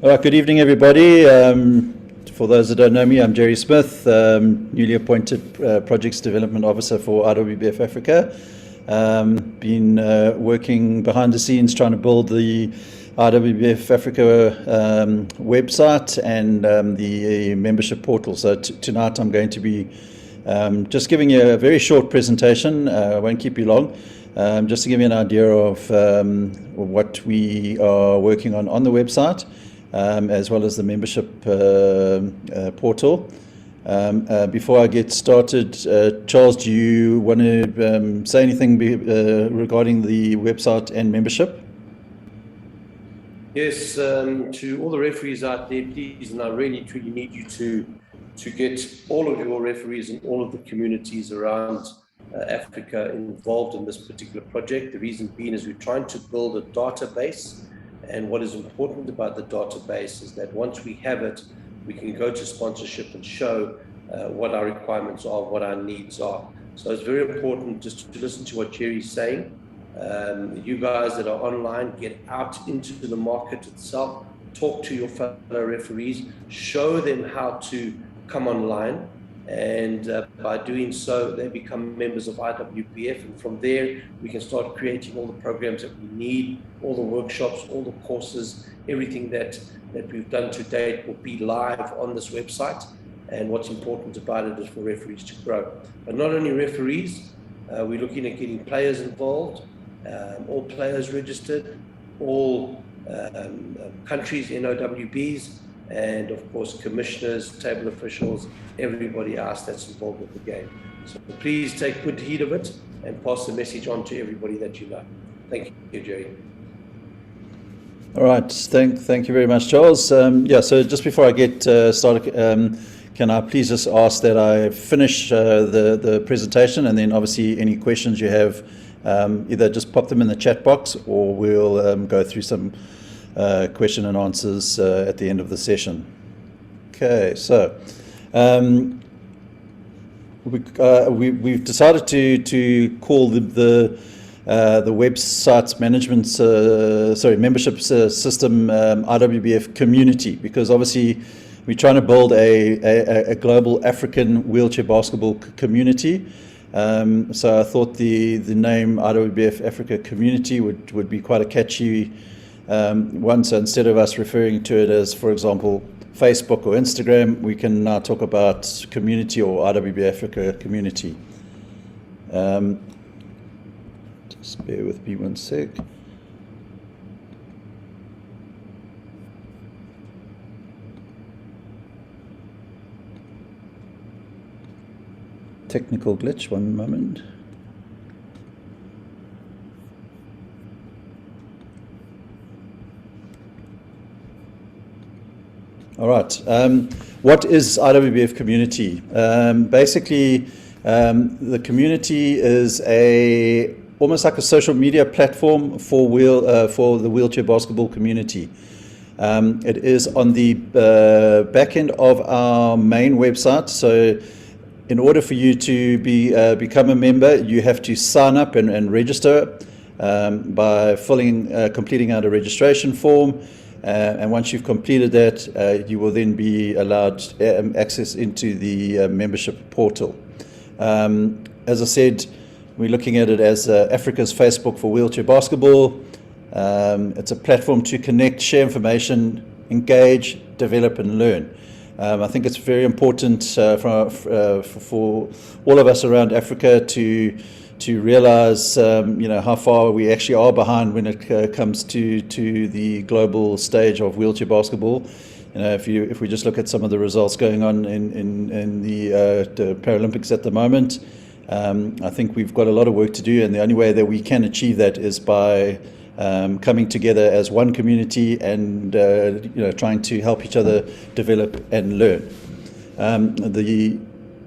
All right, good evening, everybody. For those that don't know me, I'm Jerry Smith, newly appointed Projects Development Officer for IWBF Africa. Been working behind the scenes trying to build the IWBF Africa website and the membership portal. So tonight I'm going to be just giving you a very short presentation. I won't keep you long. Just to give you an idea of what we are working on the website, as well as the membership portal. Before I get started, Charles, do you want to say anything regarding the website and membership? Yes, to all the referees out there, please, and I really truly need you to get all of your referees and all of the communities around Africa involved in this particular project. The reason being is we're trying to build a database, and what is important about the database is that once we have it, we can go to sponsorship and show what our requirements are, what our needs are. So it's very important just to listen to what Jerry's saying. You guys that are online, get out into the market itself, talk to your fellow referees, show them how to come online, and by doing so they become members of IWBF, and from there we can start creating all the programs that we need, all the workshops, all the courses, everything that we've done to date will be live on this website. And what's important about it is for referees to grow, but not only referees, we're looking at getting players involved, all players registered, all countries, NOWBs, and of course commissioners, table officials, everybody else that's involved with the game. So please take good heed of it and pass the message on to everybody that you know. Thank you, Jerry. All right, thank you very much, Charles. So just before I get started, can I please just ask that I finish the presentation, and then obviously any questions you have, either just pop them in the chat box, or we'll go through some question and answers at the end of the session. Okay, so we've decided to call the website's membership system IWBF Community, because obviously we're trying to build a global African wheelchair basketball community. So I thought the name IWBF Africa Community would be quite a catchy one. So instead of us referring to it as, for example, Facebook or Instagram, we can now talk about community or IWBF Africa Community. Just bear with me one sec. Technical glitch, one moment. All right. What is IWBF Community? Basically, the community is almost like a social media platform for the wheelchair basketball community. It is on the back end of our main website. So in order for you to become a member, you have to sign up and register by completing out a registration form. And once you've completed that, you will then be allowed access into the membership portal. As I said, we're looking at it as Africa's Facebook for wheelchair basketball. It's a platform to connect, share information, engage, develop, and learn. I think it's very important for all of us around Africa to realize how far we actually are behind when it comes to the global stage of wheelchair basketball. If we just look at some of the results going on in the Paralympics at the moment, I think we've got a lot of work to do, and the only way that we can achieve that is by coming together as one community and trying to help each other develop and learn.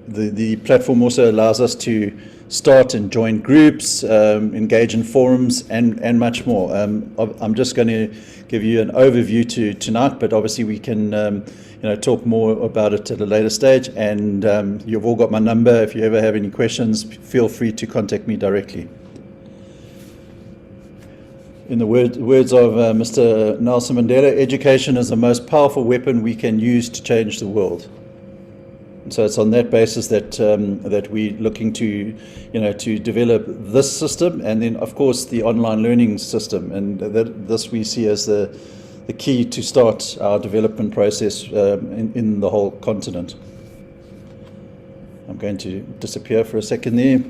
The platform also allows us to start and join groups, engage in forums, and much more. I'm just going to give you an overview tonight, but obviously we can talk more about it at a later stage. And you've all got my number. If you ever have any questions, feel free to contact me directly. in the words of Mr. Nelson Mandela, education is the most powerful weapon we can use to change the world. And so it's on that basis that that we're looking to, to develop this system, and then of course the online learning system, and this we see as the key to start our development process in the whole continent. I'm going to disappear for a second there.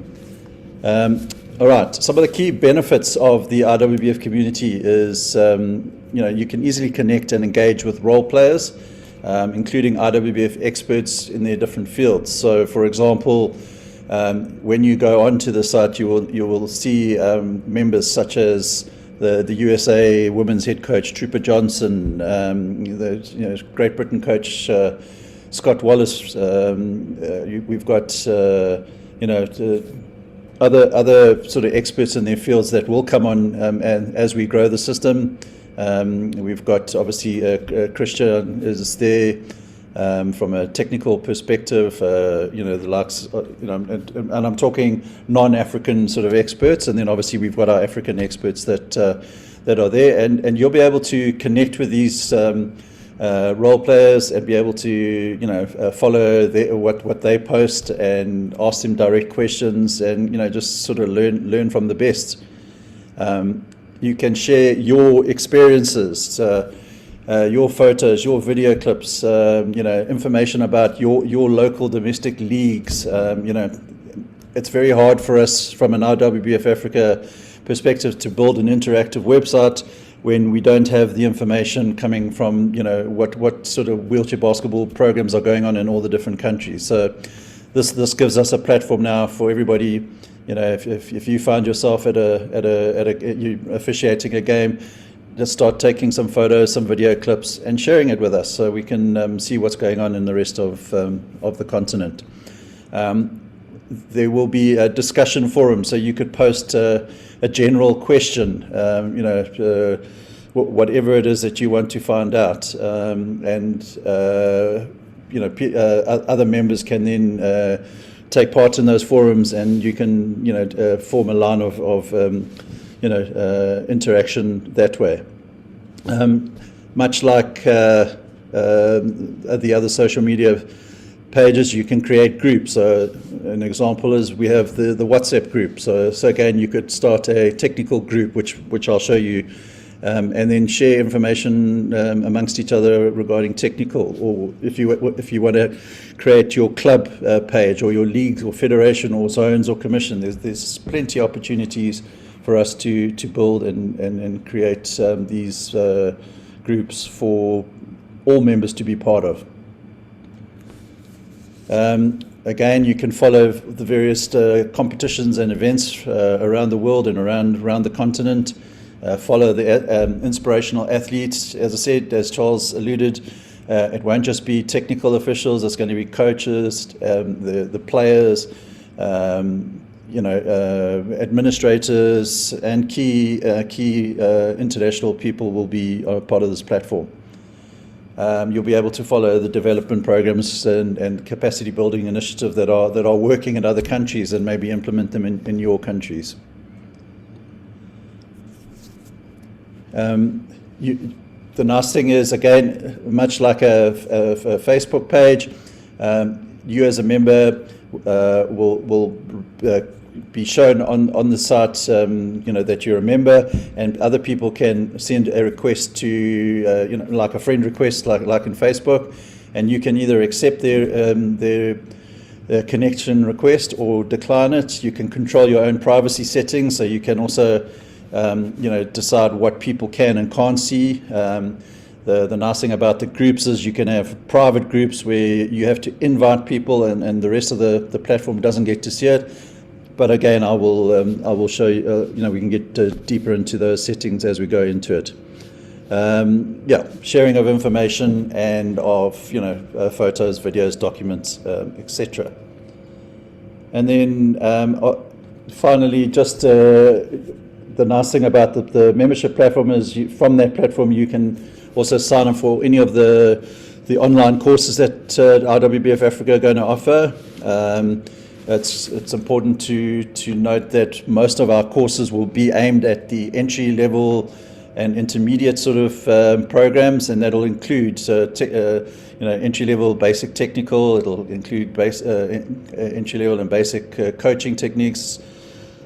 All right, some of the key benefits of the IWBF community is, you can easily connect and engage with role players, including IWBF experts in their different fields. So, for example, when you go onto the site, you will see members such as the USA women's head coach Trooper Johnson, the Great Britain coach Scott Wallace. We've got other sort of experts in their fields that will come on and as we grow the system. We've got obviously Christian is there from a technical perspective, the likes, and I'm talking non-African sort of experts, and then obviously we've got our African experts that are there, and you'll be able to connect with these role players and be able to follow what they post and ask them direct questions, and just sort of learn from the best. You can share your experiences, your photos, your video clips, information about your local domestic leagues. It's very hard for us from an IWBF Africa perspective to build an interactive website when we don't have the information coming from, what sort of wheelchair basketball programs are going on in all the different countries. So this gives us a platform now for everybody. If you find yourself you officiating a game, just start taking some photos, some video clips, and sharing it with us so we can see what's going on in the rest of the continent. There will be a discussion forum, so you could post a general question, whatever it is that you want to find out, other members can then take part in those forums, and you can form a line of interaction that way. Much like the other social media pages, you can create groups. So an example is we have the WhatsApp group. So again, you could start a technical group, which I'll show you, and then share information amongst each other regarding technical. Or if you want to create your club page, or your leagues or federation or zones or commission, there's plenty of opportunities for us to build and create these groups for all members to be part of. Again, you can follow the various competitions and events around the world and around the continent. Follow the inspirational athletes. As I said, as Charles alluded, it won't just be technical officials. It's going to be coaches, the players, administrators, and key international people will be part of this platform. You'll be able to follow the development programs and capacity building initiatives that are working in other countries and maybe implement them in your countries. The nice thing is, again, much like a Facebook page, you as a member will be shown on the site, that you're a member, and other people can send a request to, like a friend request, like in Facebook, and you can either accept their connection request or decline it. You can control your own privacy settings, so you can also, decide what people can and can't see. The nice thing about the groups is you can have private groups where you have to invite people, and the rest of the platform doesn't get to see it. But again, I will show you. We can get deeper into those settings as we go into it. Sharing of information and of photos, videos, documents, etc. And then finally, just the nice thing about the membership platform is from that platform you can also sign up for any of the online courses that IWBF Africa are going to offer. it's important to note that most of our courses will be aimed at the entry level and intermediate sort of programs, and that'll include entry level basic technical. It'll include entry level and basic coaching techniques,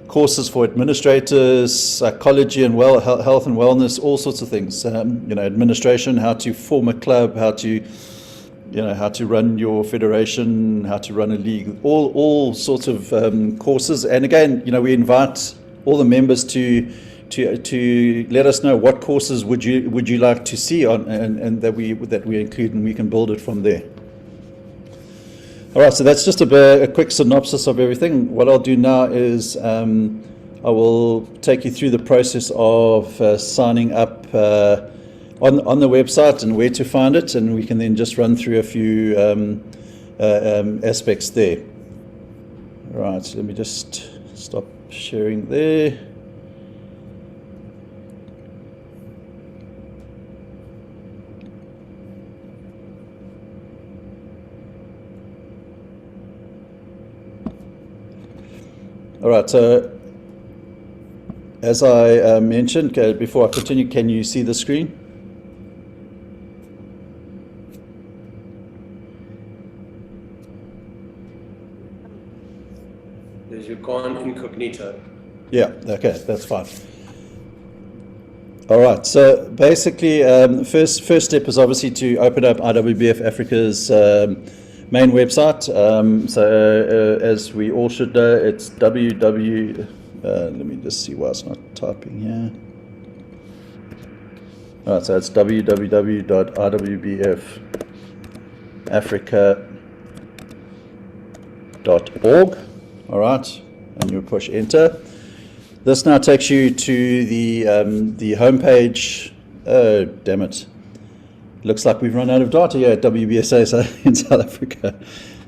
courses for administrators, psychology and health and wellness, all sorts of things. Administration, how to form a club, how to run your federation, how to run a league, all sorts of courses. And again, we invite all the members to let us know what courses would you like to see on, and that we include, and we can build it from there. All right, so that's just a quick synopsis of everything. What I'll do now is I will take you through the process of signing up on the website and where to find it, and we can then just run through a few aspects there. All right, so let me just stop sharing there. All right, so as I mentioned, before I continue, can you see the screen? There's your gone incognito. Yeah, okay, that's fine. All right, so basically, first step is obviously to open up IWBF Africa's main website. As we all should know, it's let me just see why it's not typing here. All right, so it's www.iwbfafrica.org. All right, and you push enter. This now takes you to the homepage. Oh, damn it. Looks like we've run out of data here at WBSA in South Africa.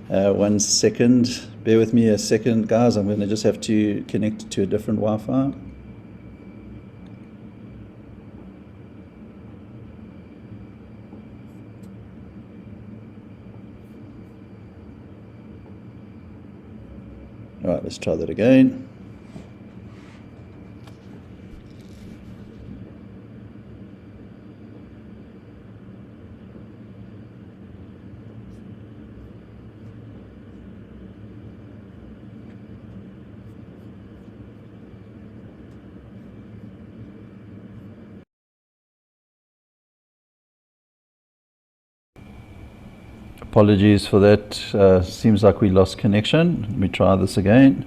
1 second. Bear with me a second, guys. I'm going to just have to connect to a different Wi-Fi. All right, let's try that again. Apologies for that. Seems like we lost connection. Let me try this again.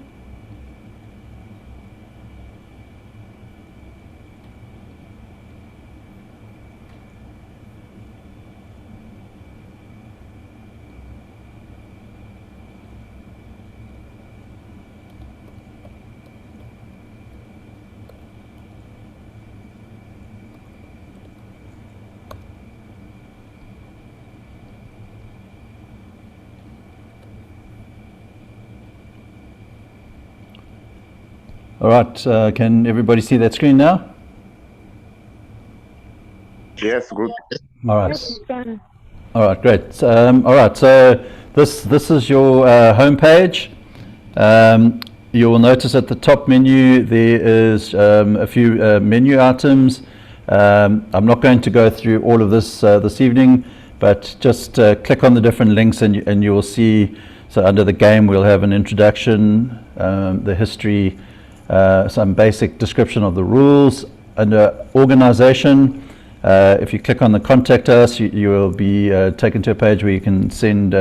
All right, can everybody see that screen now? Yes, good. All right. All right, great. All right, so this is your home page. You will notice at the top menu there is a few menu items. I'm not going to go through all of this this evening, but just click on the different links and you will see. So under the game, we'll have an introduction, the history, some basic description of the rules. Under organization, if you click on the contact us, you will be taken to a page where you can send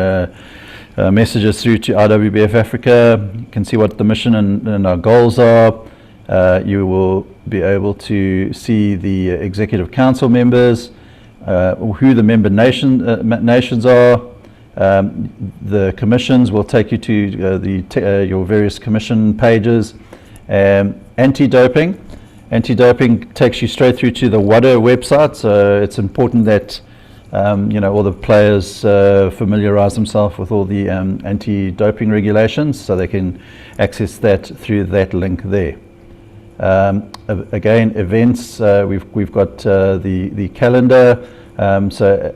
messages through to IWBF Africa. You can see what the mission and our goals are. You will be able to see the executive council members, who the member nations are. The commissions will take you to your various commission pages. Anti-doping takes you straight through to the WADA website, so it's important that all the players familiarize themselves with all the anti-doping regulations, so they can access that through that link there. Again, events, we've got the calendar, so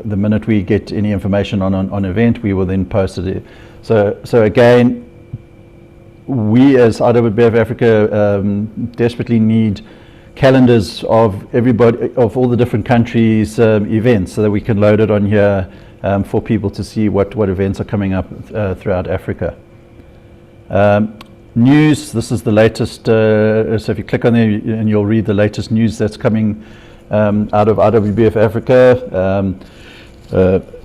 the minute we get any information on an event, we will then post it. So again, we as IWBF Africa desperately need calendars of everybody, of all the different countries' events, so that we can load it on here for people to see what events are coming up throughout Africa. News, this is the latest, so if you click on there and you'll read the latest news that's coming out of IWBF Africa.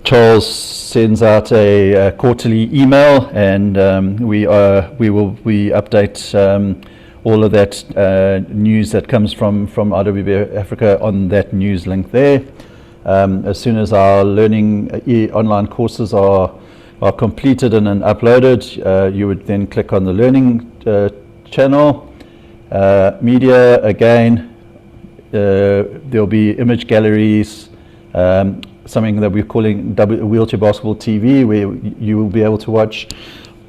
Charles sends out a quarterly email, and we update all of that news that comes from IWBF Africa on that news link there. As soon as our learning online courses are completed and uploaded, you would then click on the learning channel. Media, again, there'll be image galleries, something that we're calling Wheelchair Basketball TV, where you will be able to watch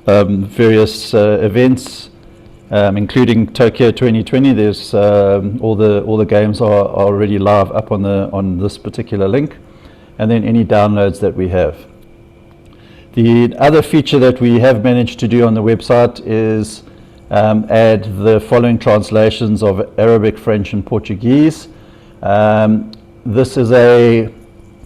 various events, including Tokyo 2020. There's all the games are already live up on this particular link, and then any downloads that we have. The other feature that we have managed to do on the website is add the following translations of Arabic, French, and Portuguese. This is a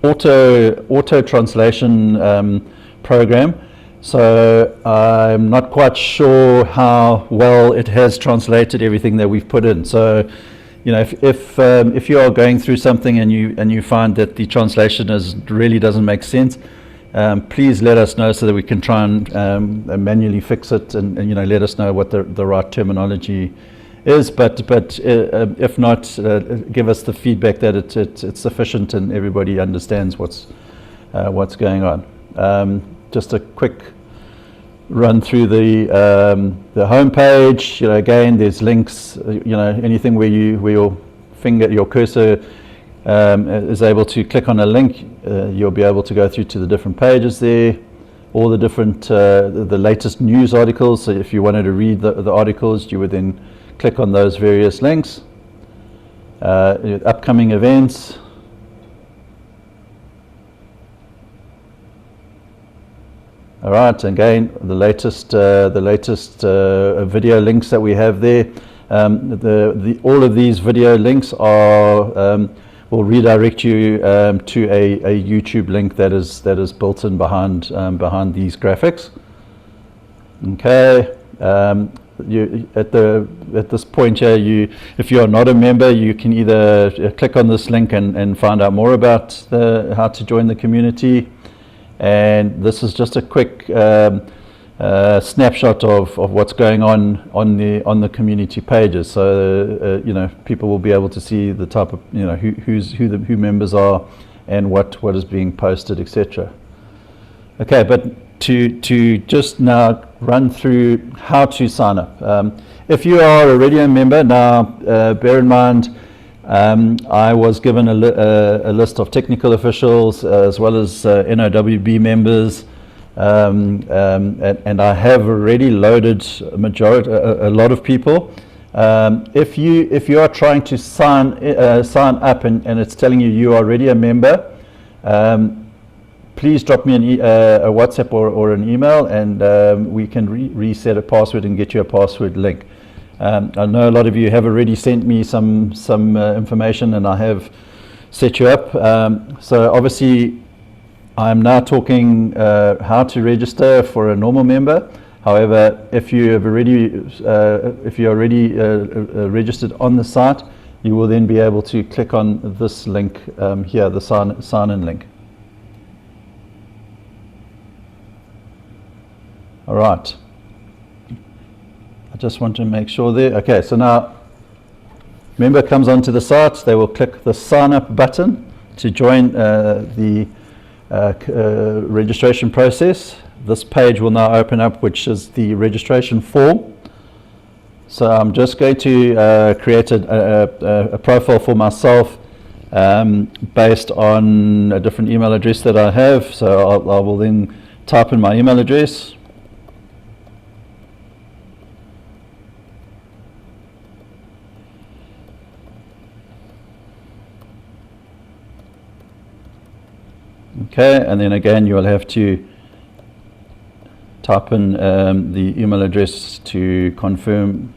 auto translation program, so I'm not quite sure how well it has translated everything that we've put in. So, you know, if you are going through something and you find that the translation really doesn't make sense, please let us know so that we can try and manually fix it, and you know, let us know what the right terminology is. But if not, give us the feedback that it's sufficient and everybody understands what's going on. Just a quick run through the home page. You know, again, there's links. You know, anything where your cursor is able to click on a link, you'll be able to go through to the different pages there, all the different the latest news articles. So if you wanted to read the articles, you would then click on those various links. Upcoming events. All right, again, the latest video links that we have there. All of these video links will redirect you to a YouTube link that is built in behind these graphics. Okay. At this point here, if you are not a member, you can either click on this link and find out more about how to join the community. And this is just a quick snapshot of what's going on the community pages. So you know, people will be able to see the type of, you know, who members are and what is being posted, etc. Okay, but to just now run through how to sign up. If you are already a member now, bear in mind, I was given a list of technical officials as well as NOWB members, and I have already loaded a lot of people. If you are trying to sign up and it's telling you are already a member, please drop me a WhatsApp or an email, and we can reset a password and get you a password link. I know a lot of you have already sent me some information, and I have set you up. So obviously, I'm now talking how to register for a normal member. However, if you're already registered on the site, you will then be able to click on this link here, the sign-in link. All right. I just want to make sure there. Okay, so now member comes onto the site. They will click the sign up button to join the registration process. This page will now open up, which is the registration form. So I'm just going to create a profile for myself based on a different email address that I have. So I will then type in my email address. Okay, and then again you will have to type in the email address to confirm.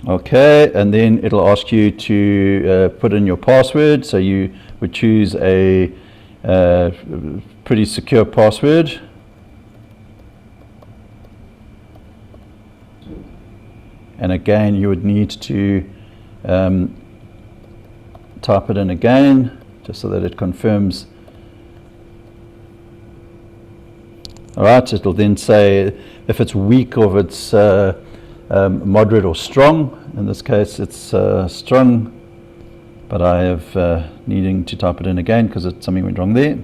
Okay, and then it'll ask you to put in your password. So you would choose a pretty secure password. And again, you would need to type it in again, just so that it confirms. All right, it'll then say if it's weak or if it's moderate or strong. In this case, it's strong, but I have needing to type it in again because something went wrong there.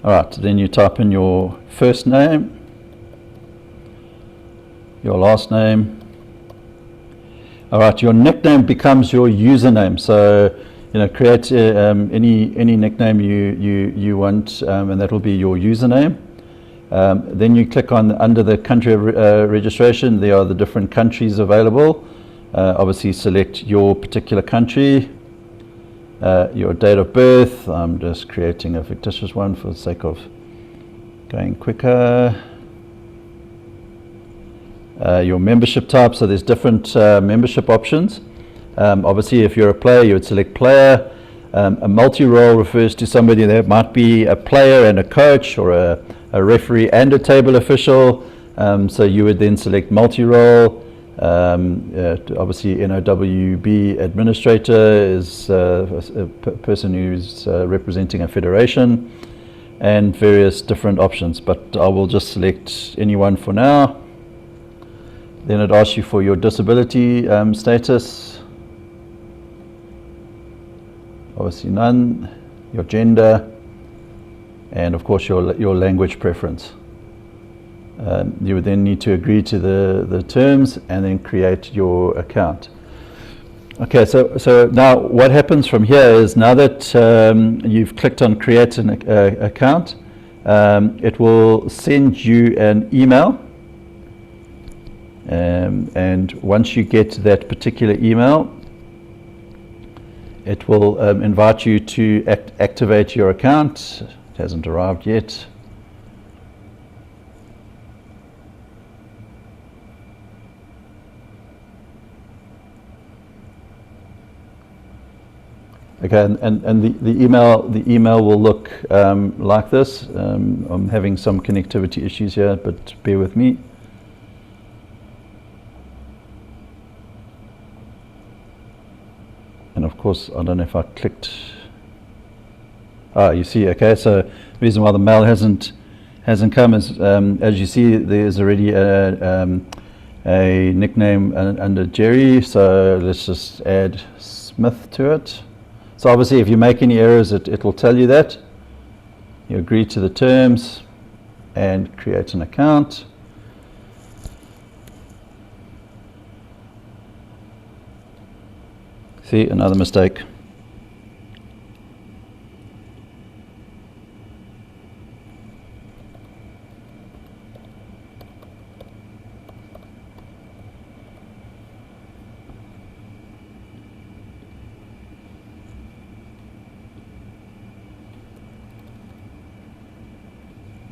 All right, then you type in your first name, your last name. All right, your nickname becomes your username. So, create any nickname you want, and that will be your username. Then you click on under the country of registration. There are the different countries available. Obviously, select your particular country. Your date of birth. I'm just creating a fictitious one for the sake of going quicker. Your membership type. So there's different membership options. Obviously, if you're a player, you would select player. A multi-role refers to somebody that might be a player and a coach, or a referee and a table official. So you would then select multi-role. Obviously, IWBF administrator is a person who's representing a federation, and various different options. But I will just select anyone for now. Then it asks you for your disability status. Obviously none. Your gender, and of course your language preference. You would then need to agree to the terms and then create your account. Okay, so now what happens from here is, now that you've clicked on create an account, it will send you an email, and once you get that particular email, it will invite you to activate your account. It hasn't arrived yet. Okay, and the email will look like this. I'm having some connectivity issues here, but bear with me. And of course, I don't know if I clicked. You see, okay. So the reason why the mail hasn't come is, as you see, there's already a nickname under Jerry. So let's just add Smith to it. So obviously, if you make any errors, it will tell you that. You agree to the terms and create an account. See, another mistake.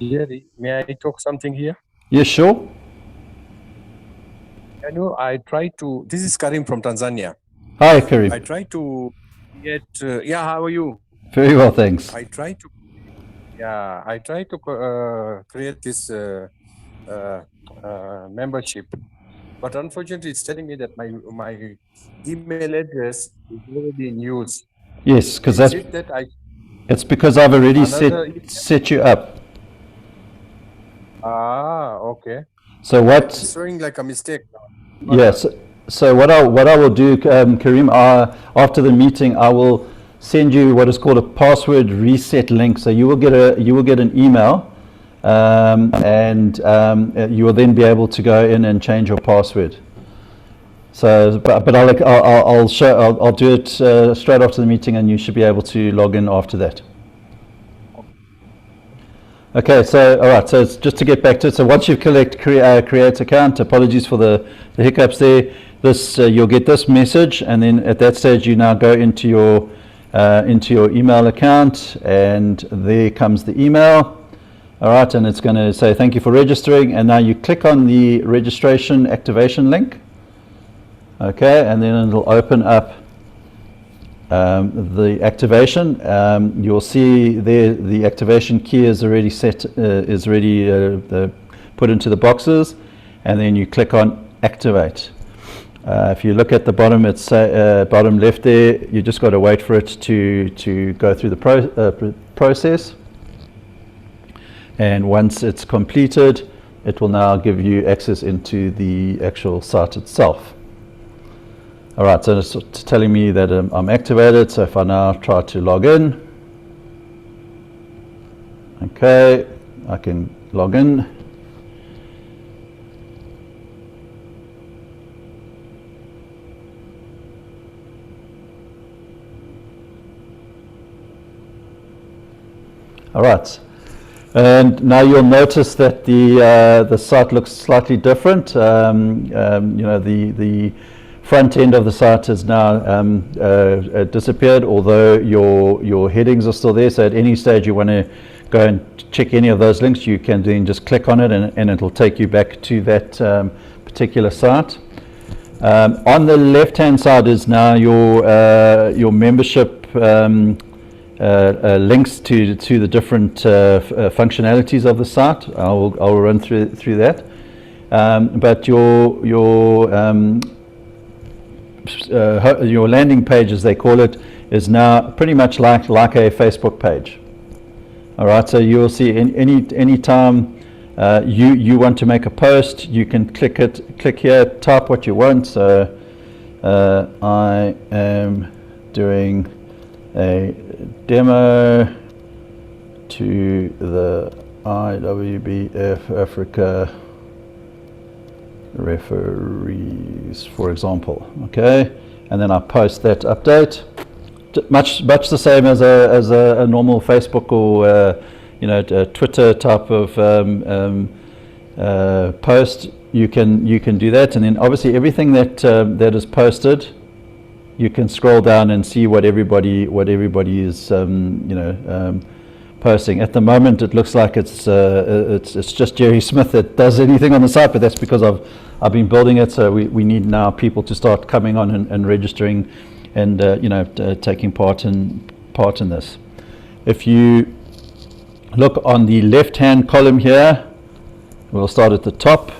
Jerry, may I talk something here? Yes, sure. I try to. This is Karim from Tanzania. Hi, Karim. I try to get. How are you? Very well, thanks. I try to create this membership, but unfortunately, it's telling me that my email address is already in use. Yes, because it's because I've already set you up. Okay. So what? It's showing like a mistake now. Yes. So what I will do, Karim, after the meeting, I will send you what is called a password reset link. So you will get an email, and you will then be able to go in and change your password. So, but I'll do it straight after the meeting, and you should be able to log in after that. Okay, so all right, so it's just to get back to it. So once you've create account, apologies for the hiccups there. This you'll get this message, and then at that stage you now go into your email account, and there comes the email. All right, and it's going to say thank you for registering, and now you click on the registration activation link. Okay, and then it'll open up the activation. You'll see there the activation key is already set, is already put into the boxes, and then you click on activate. If you look at the bottom, it's bottom left there. You just got to wait for it to go through the process. And once it's completed, it will now give you access into the actual site itself. All right, so it's telling me that I'm activated. So if I now try to log in, okay, I can log in. All right, and now you'll notice that the site looks slightly different. You know, the front end of the site has now disappeared, although your headings are still there. So at any stage you want to go and check any of those links, you can then just click on it, and it'll take you back to that particular site. On the left-hand side is now your membership links to the different functionalities of the site. I'll run through that. But your landing page, as they call it, is now pretty much like a Facebook page. All right, so you'll see any time you want to make a post, you can click here, type what you want. So I am doing a demo to the IWBF Africa referees, for example. Okay, and then I post that update, much the same as a normal Facebook or you know, Twitter type of post. You can do that, and then obviously everything that is posted, you can scroll down and see what everybody is posting. At the moment, it looks like it's just Jerry Smith that does anything on the site, but that's because I've been building it. So we need now people to start coming on and registering, and taking part in this. If you look on the left-hand column here, we'll start at the top.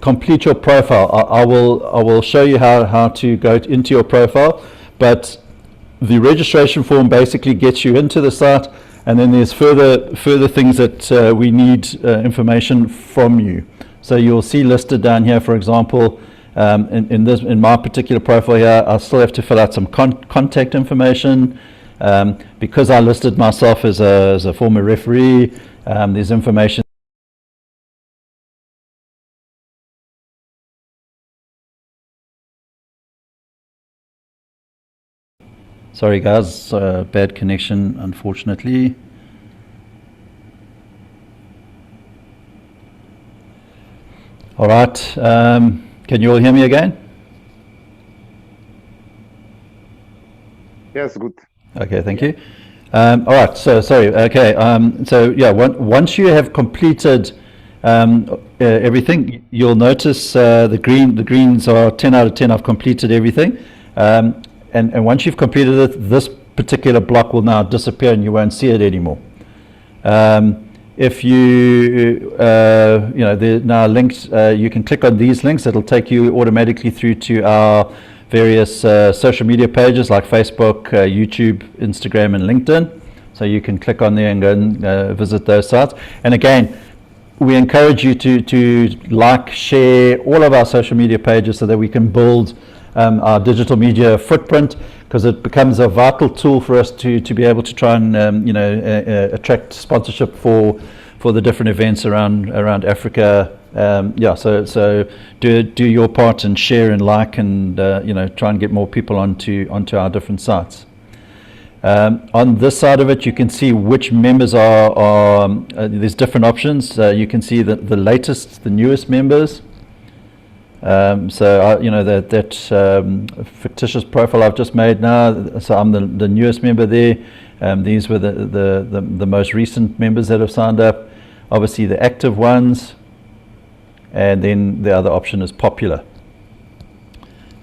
Complete your profile. I will show you how to go into your profile, but the registration form basically gets you into the site, and then there's further things that we need information from you. So you'll see listed down here, for example, in my particular profile here, I still have to fill out some contact information. Because I listed myself as a former referee, there's information. Sorry guys, bad connection unfortunately. All right, can you all hear me again? Yes, good. Okay, thank you. All right, so sorry. Okay, so yeah, once you have completed everything, you'll notice the greens are 10 out of 10. I've completed everything, and once you've completed it, this particular block will now disappear and you won't see it anymore. If you they're now linked, you can click on these links. It'll take you automatically through to our various social media pages like Facebook, YouTube, Instagram, and LinkedIn. So you can click on there and go and visit those sites. And again, we encourage you to like, share all of our social media pages so that we can build our digital media footprint, because it becomes a vital tool for us to be able to try and attract sponsorship for the different events around Africa. So do your part and share and like, and try and get more people onto our different sites. On this side of it, you can see which members are there's different options. You can see the latest, the newest members. So, you know, that fictitious profile I've just made now, so I'm the newest member there. These were the most recent members that have signed up. Obviously the active ones, and then the other option is popular.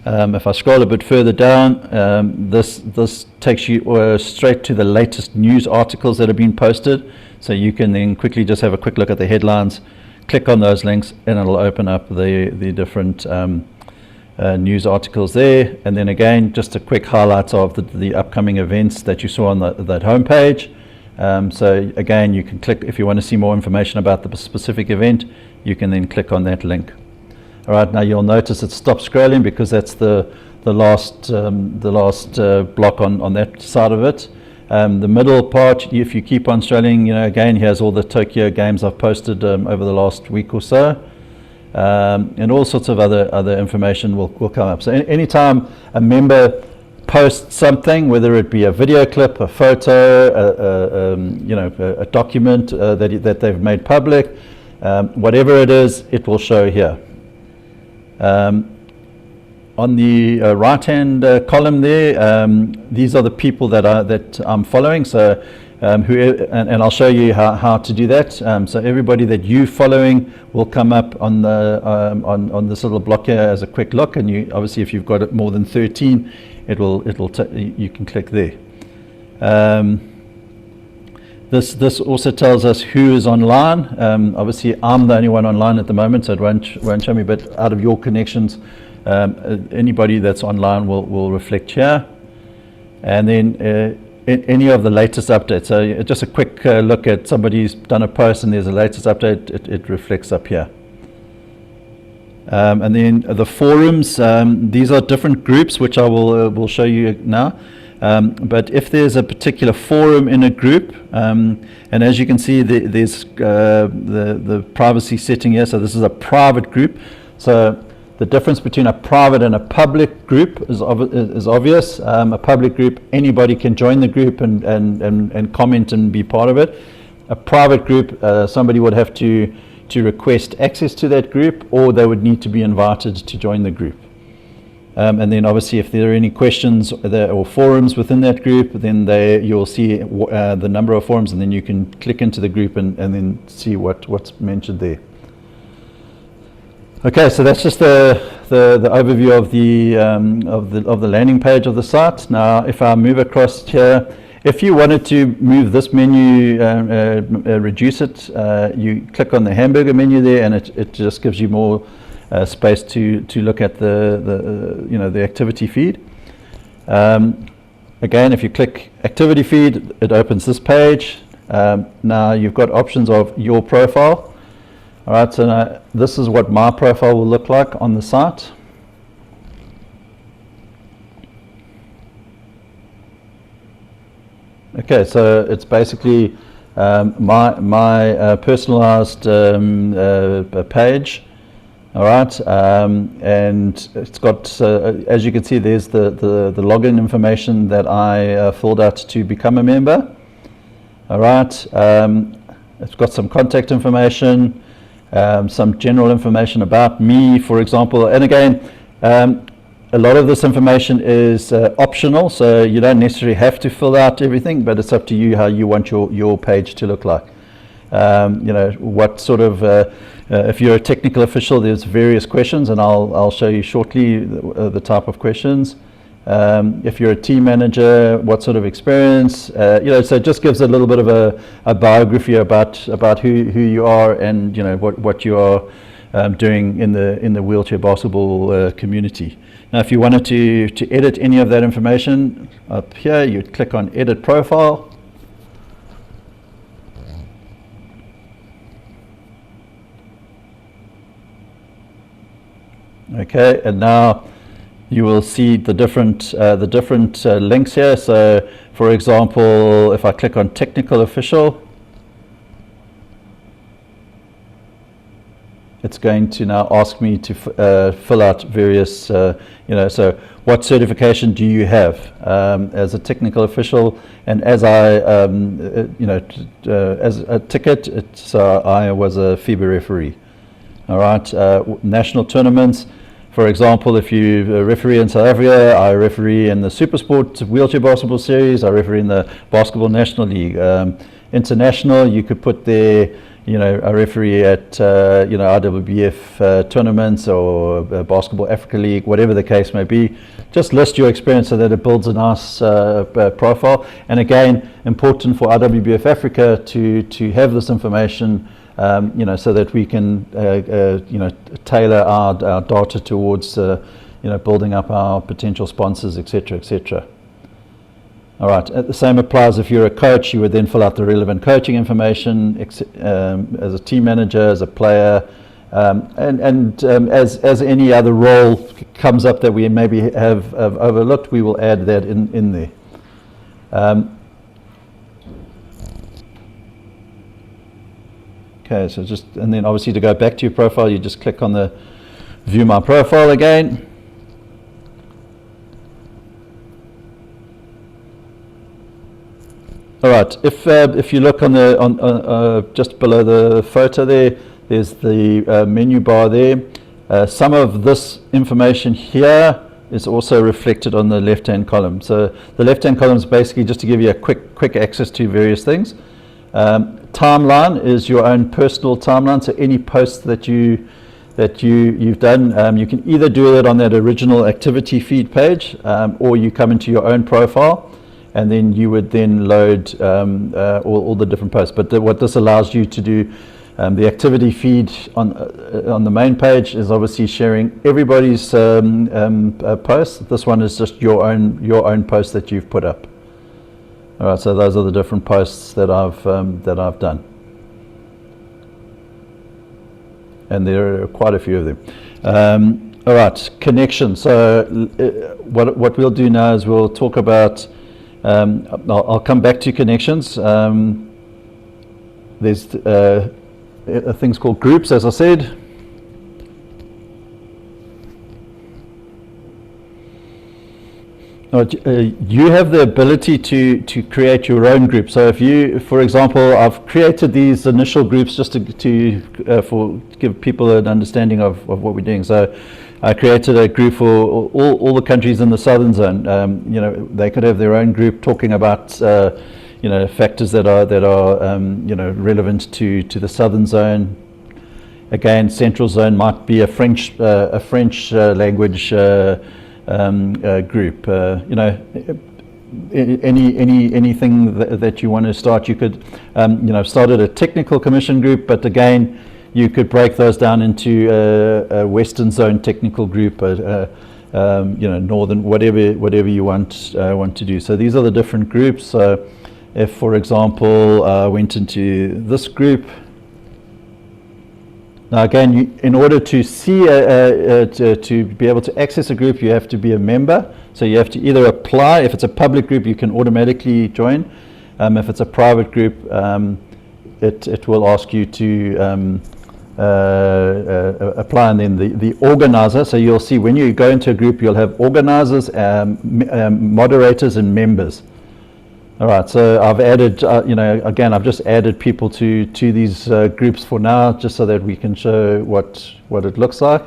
If I scroll a bit further down, this takes you straight to the latest news articles that have been posted. So you can then quickly just have a quick look at the headlines, click on those links, and it'll open up the different news articles there. And then again, just a quick highlight of the upcoming events that you saw on that homepage. So again, you can click, if you want to see more information about the specific event, you can then click on that link. All right, now you'll notice it stopped scrolling because that's the last block on that side of it. The middle part, if you keep on scrolling, you know, again, here's all the Tokyo games I've posted over the last week or so, and all sorts of other information will come up. So anytime a member post something, whether it be a video clip, a photo, you know, a document that they've made public, whatever it is, it will show here. On the right-hand column there, these are the people that I'm following. So, and I'll show you how to do that. So everybody that you're following will come up on the on this little block here as a quick look. And you obviously, if you've got it more than 13, you can click there. This also tells us who is online. Obviously, I'm the only one online at the moment, so it won't show me. But out of your connections, anybody that's online will reflect here. And then any of the latest updates. So just a quick look at somebody's done a post and there's a latest update. It reflects up here. And then the forums. These are different groups, which I will show you now. But if there's a particular forum in a group, and as you can see, there's the privacy setting here. So this is a private group. So the difference between a private and a public group is obvious. A public group, anybody can join the group and comment and be part of it. A private group, somebody would have to request access to that group, or they would need to be invited to join the group. And then obviously if there are any questions or forums within that group, then you'll see the number of forums, and then you can click into the group and then see what's mentioned there. Okay, so that's just the overview of the landing page of the site. Now, if I move across here, if you wanted to move this menu, reduce it, you click on the hamburger menu there, and it just gives you more space to look at the activity feed. Again, if you click activity feed, it opens this page. Now you've got options of your profile. All right, so now this is what my profile will look like on the site. Okay, so it's basically my personalized page. All right, and it's got, as you can see, there's the login information that I filled out to become a member. All right, it's got some contact information, some general information about me, for example. And again, a lot of this information is optional, so you don't necessarily have to fill out everything, but it's up to you how you want your page to look like. You know, what sort of, if you're a technical official, there's various questions, and I'll show you shortly the type of questions. If you're a team manager, what sort of experience, you know, so it just gives a little bit of a biography about who you are, and you know what you are doing in the wheelchair basketball community. Now, if you wanted to edit any of that information up here, you'd click on edit profile. Okay, and now you will see the different links here. So, for example, if I click on technical official, it's going to now ask me to fill out various, so what certification do you have as a technical official? And as as a ticket, I was a FIBA referee. All right, national tournaments. For example, if you referee in South Africa, I referee in the Supersport Wheelchair Basketball Series, I referee in the Basketball National League. International, you could put there, a referee at, IWBF tournaments or Basketball Africa League, whatever the case may be. Just list your experience so that it builds a nice profile. And again, important for IWBF Africa to have this information, so that we can, tailor our data towards, building up our potential sponsors, etc., etc. All right. The same applies if you're a coach. You would then fill out the relevant coaching information as a team manager, as a player, and as any other role comes up that we maybe have overlooked, we will add that in there. Okay, so and then obviously to go back to your profile, you just click on the view my profile again. All right, if you look on just below the photo there's the menu bar there. Some of this information here is also reflected on the left-hand column. So the left-hand column is basically just to give you a quick access to various things. Timeline is your own personal timeline, so any posts that you've done, you can either do it on that original activity feed page, or you come into your own profile, and then you would then load all the different posts. But what this allows you to do, the activity feed on the main page is obviously sharing everybody's posts. This one is just your own post that you've put up. All right, so those are the different posts that I've done, and there are quite a few of them. All right, connections. So what we'll do now is we'll talk about. I'll come back to connections. There's things called groups, as I said. You have the ability to create your own group. So if you, for example, I've created these initial groups just to give people an understanding of what we're doing. So I created a group for all the countries in the Southern Zone. They could have their own group talking about factors that are relevant to the Southern Zone. Again, Central Zone might be a French language group. Anything that you want to start. You could started a technical commission group, but again, you could break those down into a Western Zone technical group, Northern, whatever you want to do. So these are the different groups. So if, for example, I went into this group. Now again, in order to see to be able to access a group, you have to be a member. So you have to either apply. If it's a public group, you can automatically join. If it's a private group, it will ask you to apply, and then the organizer. So you'll see when you go into a group, you'll have organizers, moderators, and members. All right, so I've added, again, I've just added people to these groups for now, just so that we can show what it looks like.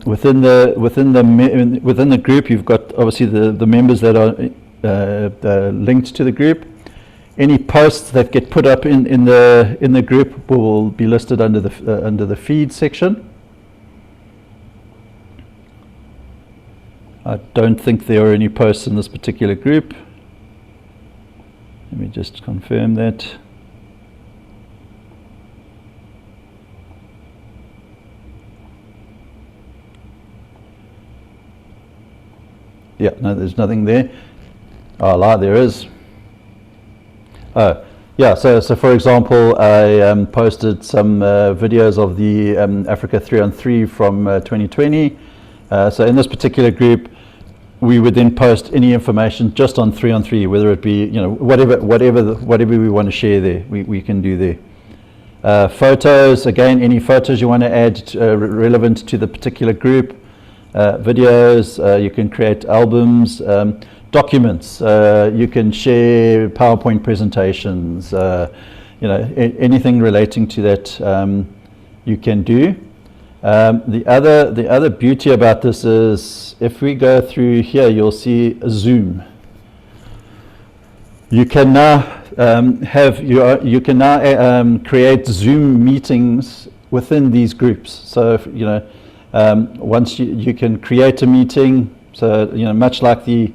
Within the group, you've got obviously the members that are linked to the group. Any posts that get put up in the group will be listed under the feed section. I don't think there are any posts in this particular group. Let me just confirm that. Yeah, no, there's nothing there. Oh, lie, there is. Oh, yeah, so for example, I posted some videos of the Africa 3-on-3 from 2020. So in this particular group, we would then post any information just on 3-on-3, whether it be whatever we want to share there, we can do there. Photos, again, any photos you want to add relevant to the particular group. Videos, you can create albums. Documents, you can share PowerPoint presentations, anything relating to that you can do. The other beauty about this is if we go through here, you'll see a Zoom. You can now create Zoom meetings within these groups. So once you can create a meeting, so much like the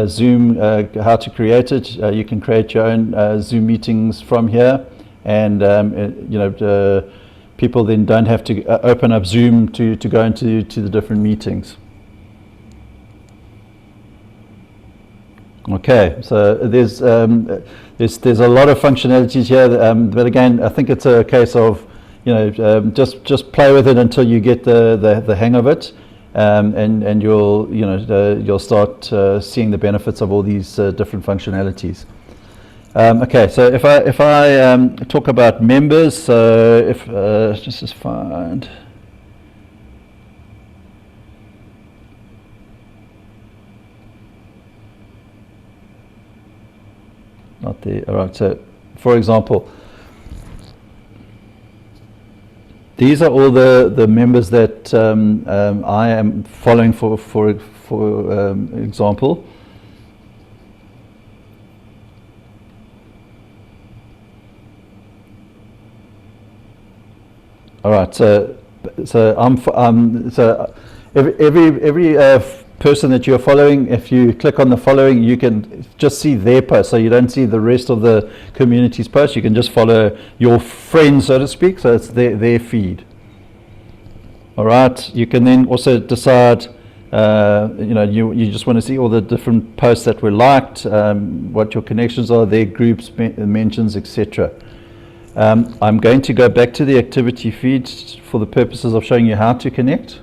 Zoom, how to create it, you can create your own Zoom meetings from here, and people then don't have to open up Zoom to go into the different meetings. Okay, so there's a lot of functionalities here, but again, I think it's a case of just play with it until you get the hang of it, and you'll start seeing the benefits of all these different functionalities. Okay, so if I talk about members, so if just find. Not there. All right. So, for example, these are all the members that I am following for example. All right. So every person that you're following, if you click on the following, you can just see their post, so you don't see the rest of the community's posts. You can just follow your friends, so to speak, so it's their feed. All right, you can then also decide, you just want to see all the different posts that were liked, what your connections are, their groups, mentions, etc. I'm going to go back to the activity feed for the purposes of showing you how to connect.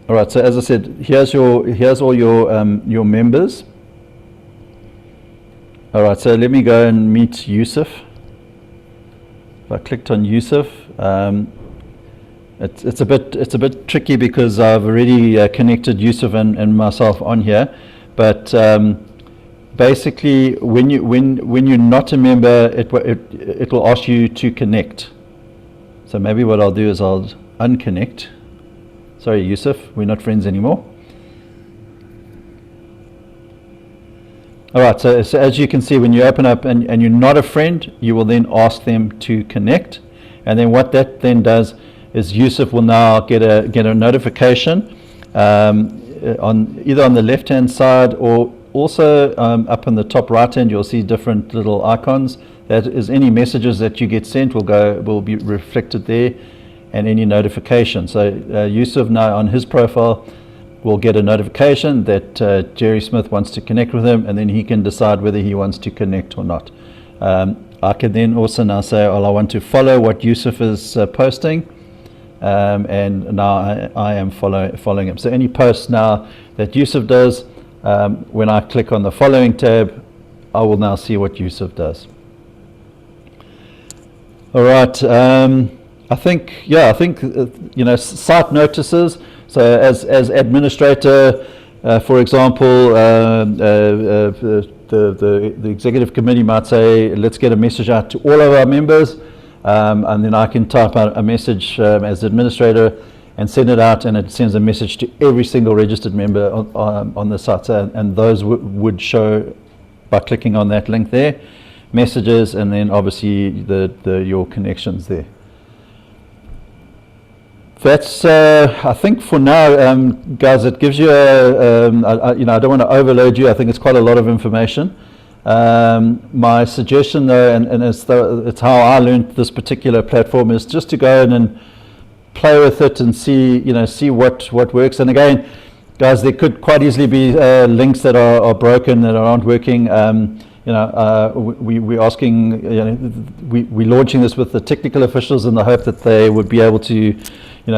All right, so as I said, here's all your members. All right, so let me go and meet Yusuf. If I clicked on Yusuf, it's a bit tricky because I've already connected Yusuf and myself on here, but basically when you're not a member, it will ask you to connect. So maybe what I'll do is I'll unconnect. Sorry, Yusuf, we're not friends anymore. All right, so as you can see, when you open up and you're not a friend, you will then ask them to connect. And then what that then does is Yusuf will now get a notification either on the left-hand side or also up on the top right-hand, you'll see different little icons. That is any messages that you get sent will be reflected there, and any notification. So Yusuf now on his profile will get a notification that Jerry Smith wants to connect with him, and then he can decide whether he wants to connect or not. I can then also now say, well, I want to follow what Yusuf is posting, and now I am following him. So any posts now that Yusuf does, when I click on the following tab, I will now see what Yusuf does. All right. I think site notices. So as administrator, for example, the executive committee might say, let's get a message out to all of our members, and then I can type out a message as administrator and send it out, and it sends a message to every single registered member on the site. And those would show by clicking on that link there, messages, and then obviously your connections there. That's I think for now, guys, it gives you I don't want to overload you. I think it's quite a lot of information. My suggestion though, and it's how I learned this particular platform, is just to go in and play with it and see what works. And again, guys, there could quite easily be links that are broken, that aren't working. We're asking, we're launching this with the technical officials in the hope that they would be able to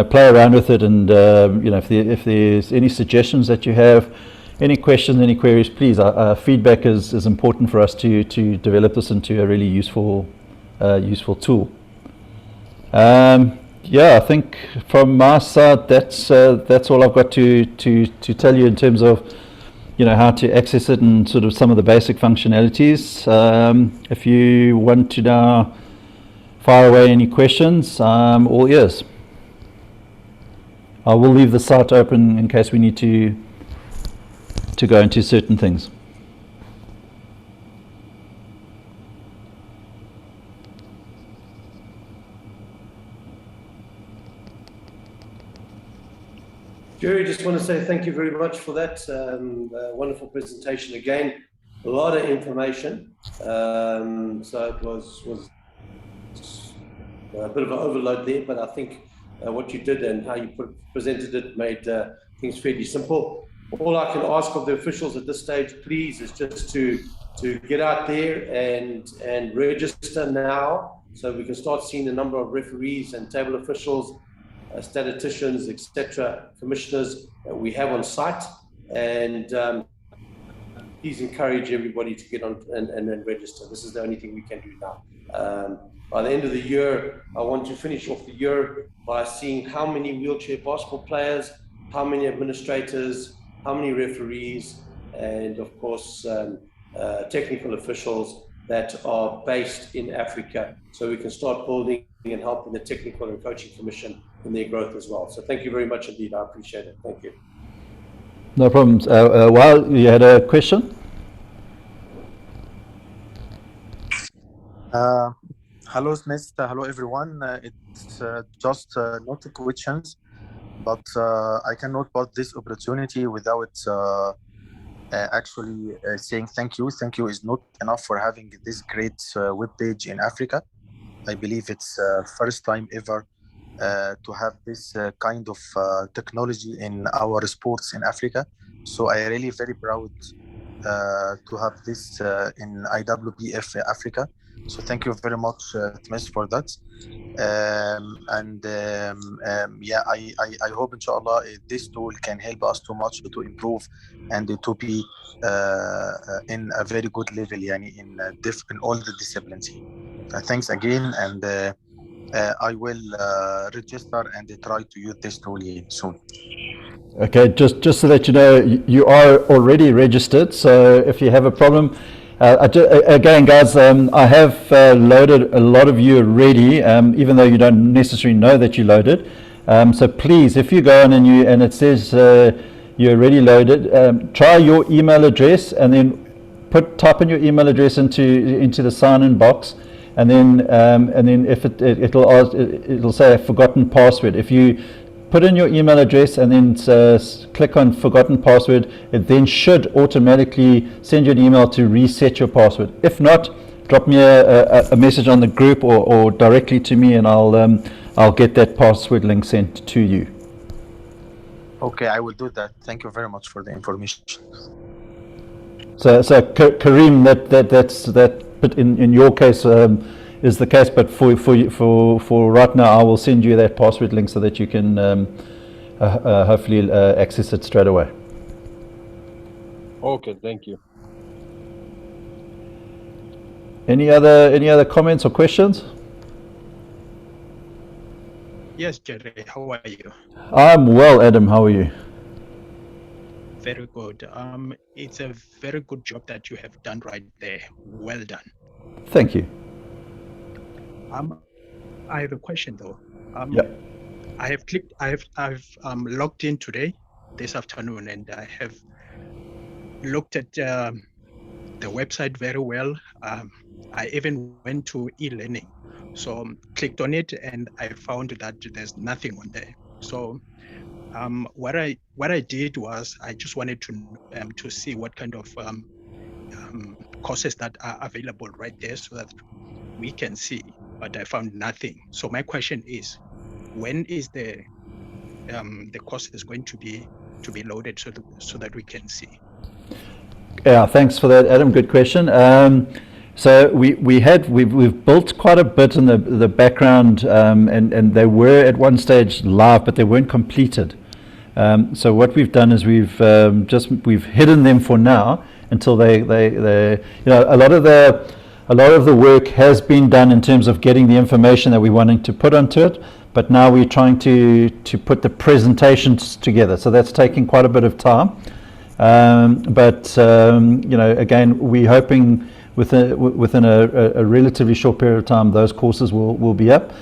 play around with it, and if there's any suggestions that you have, any questions, any queries, please. Feedback is important for us to develop this into a really useful tool. Yeah, I think from my side that's all I've got to tell you in terms of how to access it and sort of some of the basic functionalities. If you want to now fire away any questions, I'm all ears. I will leave the site open in case we need to go into certain things. Jerry, just want to say thank you very much for that wonderful presentation. Again, a lot of information. So it was a bit of an overload there, but I think what you did and how you presented it made things fairly simple. All I can ask of the officials at this stage, please, is just to get out there and register now, so we can start seeing the number of referees and table officials, statisticians, etc., commissioners that we have on site, and please encourage everybody to get on and register. This is the only thing we can do now. By the end of the year, I want to finish off the year by seeing how many wheelchair basketball players, how many administrators, how many referees, and of course technical officials that are based in Africa, so we can start building and helping the technical and coaching commission in their growth as well. So thank you very much indeed. I appreciate it. Thank you. No problems. Well, you had a question? Hello, Smith. Hello, everyone. It's just not questions, but I cannot pass this opportunity without actually saying thank you. Thank you is not enough for having this great web page in Africa. I believe it's first time ever to have this kind of technology in our sports in Africa. So I really very proud to have this in IWBF Africa. So thank you very much, Smith, for that. Yeah, I hope, inshallah, this tool can help us too much to improve and to be in a very good level, in all the disciplines. Thanks again, and I will register and try to use this tool soon. Okay, just so that you know, you are already registered, so if you have a problem, again guys, I have loaded a lot of you already, even though you don't necessarily know that you loaded. So please, if you go on and it says you're already loaded, try your email address and then type in your email address into the sign-in box, and then if it'll say a forgotten password. If you put in your email address and then click on forgotten password, it then should automatically send you an email to reset your password. If not, drop me a message on the group or directly to me, and I'll get that password link sent to you. Okay, I will do that. Thank you very much for the information. So Kareem, that in your case is the case, but for right now, I will send you that password link so that you can hopefully access it straight away. Okay, thank you. Any other comments or questions? Yes, Jerry, how are you? I'm well, Adam. How are you? Very good. It's a very good job that you have done right there. Well done. Thank you. I have a question though. Yeah. I've logged in today, this afternoon, and I have looked at the website very well. I even went to e-learning, so clicked on it, and I found that there's nothing on there. So what I did was I just wanted to see what kind of courses that are available right there, so that we can see. But I found nothing. So my question is, when is the course is going to be loaded so that we can see? Yeah, thanks for that, Adam. Good question. So we've built quite a bit in the background, and they were at one stage live, but they weren't completed. So what we've done is we've hidden them for now until they a lot of the work has been done in terms of getting the information that we're wanting to put onto it, but now we're trying to put the presentations together. So that's taking quite a bit of time. Again, we're hoping within a relatively short period of time, those courses will be up.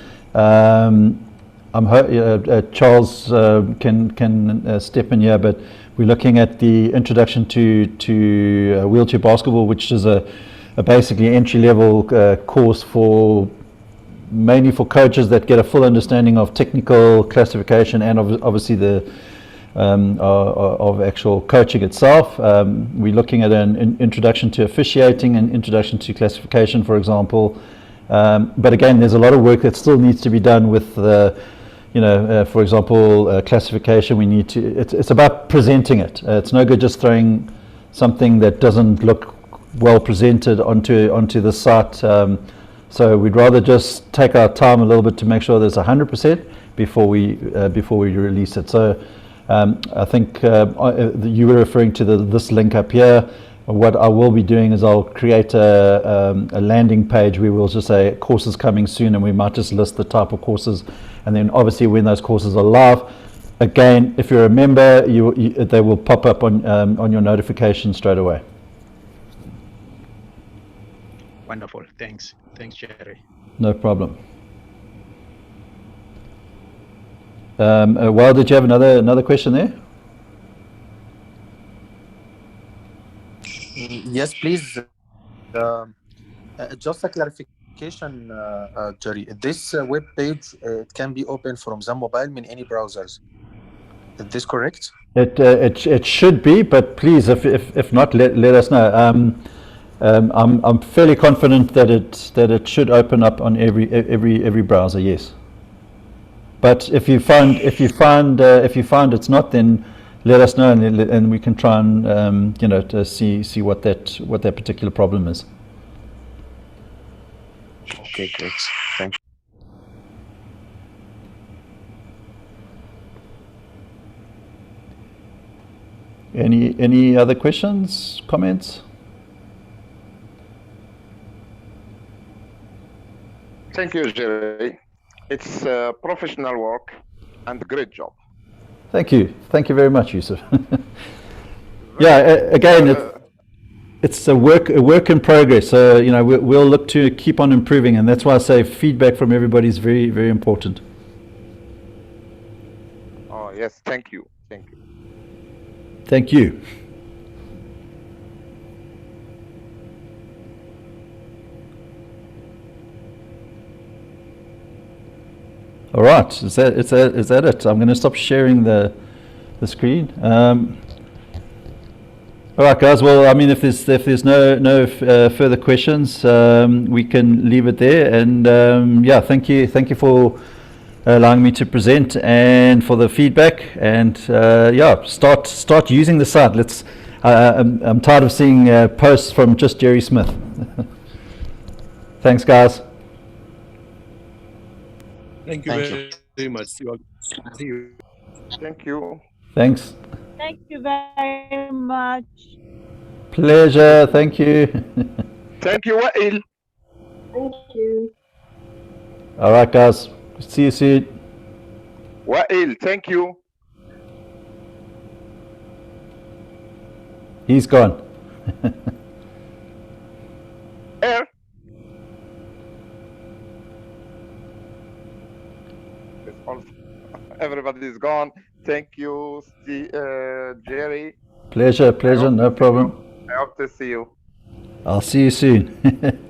Charles can step in here, but we're looking at the introduction to wheelchair basketball, which is a basically entry-level course mainly for coaches that get a full understanding of technical classification and obviously of actual coaching itself. We're looking at an introduction to officiating and introduction to classification, for example. But again, there's a lot of work that still needs to be done with for example, classification. It's about presenting it. It's no good just throwing something that doesn't look well presented onto the site. So we'd rather just take our time a little bit to make sure there's 100% before we release it. So I think you were referring to this link up here. What I will be doing is I'll create a landing page where we'll just say courses coming soon, and we might just list the type of courses, and then obviously when those courses are live, again, if you're a member, they will pop up on your notification straight away. Wonderful. Thanks, Jerry. No problem. Well, did you have another question there? Yes, please. Just a clarification, Jerry. This web page it can be opened from the mobile in any browsers. Is this correct? It should be, but please, if not, let us know. I'm fairly confident that it should open up on every browser. Yes. But if you find it's not, then let us know, and we can try and to see what that particular problem is. Okay, great. Thank you. Any other questions, comments? Thank you, Jerry. It's professional work and great job. Thank you very much, Yusuf. Yeah, again, it's a work in progress. So we'll look to keep on improving, and that's why I say feedback from everybody is very, very important. Oh yes, thank you. Thank you. All right, is that it? I'm going to stop sharing the screen. All right, guys. Well, I mean, if there's no further questions, we can leave it there. And yeah, thank you for allowing me to present and for the feedback. And yeah, start using the site. I'm tired of seeing posts from just Jerry Smith. Thanks, guys. Thank you very much. See you. Thank you. Thanks. Thank you very much. Pleasure. Thank you. Thank you, Wael. Thank you. All right, guys. See you soon. Wael, thank you. He's gone. Air. Everybody is gone. Thank you, Jerry. Pleasure. No problem. I hope to see you. I'll see you soon.